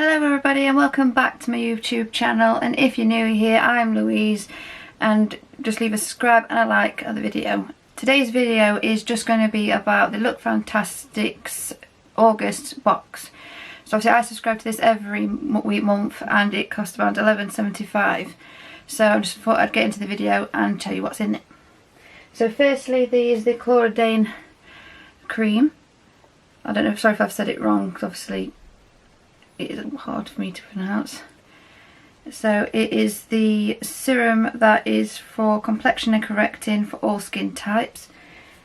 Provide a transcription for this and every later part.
Hello everybody and welcome back to my YouTube channel, and if you're new here, I'm Louise, and just leave a subscribe and a like of the video. Today's video is just going to be about the Lookfantastic's August box. So obviously I subscribe to this every month and it costs around £11.75. So I just thought I'd get into the video and tell you what's in it. So firstly, is the 𝑙𝑜𝑜𝑘𝑓𝑎𝑛𝑡 cream. I don't know, sorry if I've said it wrong, because obviously it is hard for me to pronounce. So it is the serum that is for complexion and correcting for all skin types.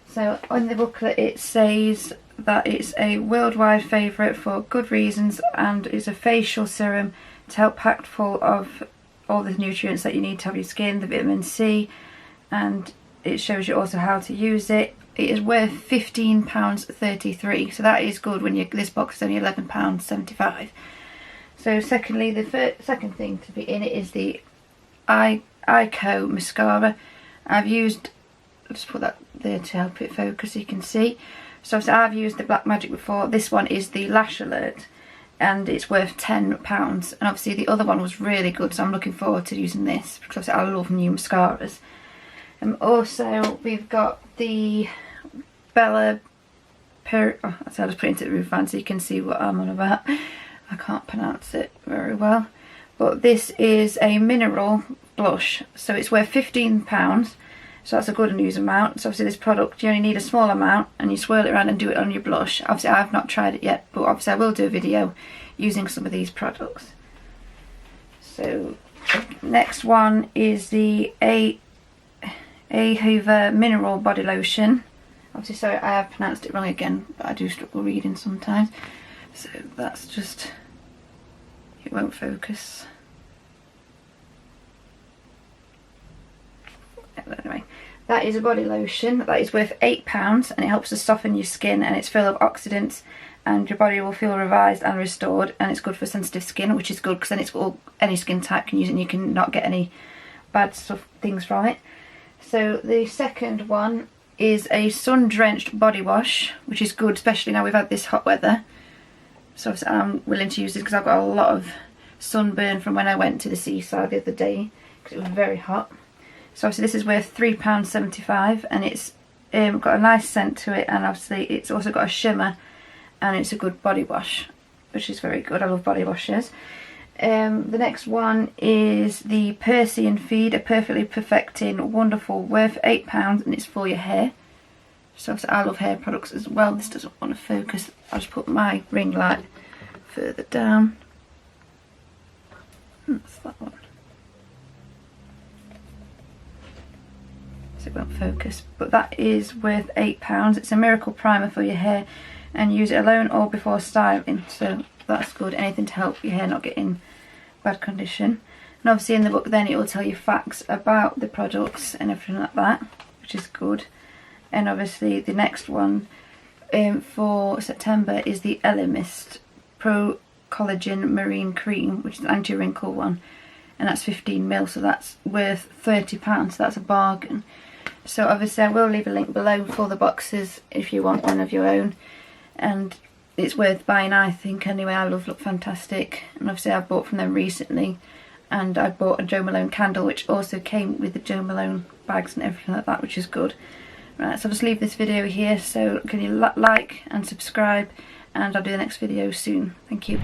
So on the booklet it says that it's a worldwide favourite for good reasons, and it's a facial serum to help packed full of all the nutrients that you need to have your skin, the vitamin C, and it shows you also how to use it. It is worth £15.33, so that is good when this box is only £11.75. So secondly, the second thing to be in it is the 𝑒𝑣𝑒 mascara. I've used, I'll just put that there to help it focus so you can see. So I've used the Black Magic before. This one is the Lash Alert and it's worth £10, and obviously the other one was really good, so I'm looking forward to using this because I love new mascaras. Also we've got the I'll just put it into the roof fan so you can see what I'm on about. I can't pronounce it very well, but this is a mineral blush, so it's worth £15, so that's a good news amount. So obviously this product, you only need a small amount and you swirl it around and do it on your blush. Obviously I've not tried it yet, but obviously I will do a video using some of these products. So next one is the 𝑒𝑣𝑒 mineral body lotion. Obviously, sorry, I have pronounced it wrong again, but I do struggle reading sometimes. So that's just, it won't focus. Anyway, that is a body lotion that is worth £8, and it helps to soften your skin, and it's full of oxidants, and your body will feel revised and restored, and it's good for sensitive skin, which is good because then it's all, any skin type can use it and you can not get any bad things from it. So the second one is a sun-drenched body wash, which is good, especially now we've had this hot weather. So I'm willing to use this because I've got a lot of sunburn from when I went to the seaside the other day because it was very hot. So obviously this is worth £3.75, and it's got a nice scent to it, and obviously it's also got a shimmer, and it's a good body wash, which is very good. I love body washes. The next one is the Persian Feed, a perfectly perfecting wonderful, worth £8, and it's for your hair. So I love hair products as well. This doesn't want to focus. I'll just put my ring light further down. That's that one. So it won't focus, but that is worth £8. It's a miracle primer for your hair, and use it alone or before styling. So that's good. Anything to help your hair not get in bad condition. And obviously in the book then it will tell you facts about the products and everything like that, which is good. And obviously the next one for September is the Elemis Pro Collagen Marine Cream, which is an anti-wrinkle one, and that's 15ml, so that's worth £30, so that's a bargain. So obviously I will leave a link below for the boxes if you want one of your own, and it's worth buying, I think. Anyway, I love Lookfantastic, and obviously I've bought from them recently, and I bought a Jo Malone candle which also came with the Jo Malone bags and everything like that, which is good. Right, so I'll just leave this video here, so can you like and subscribe, and I'll do the next video soon. Thank you.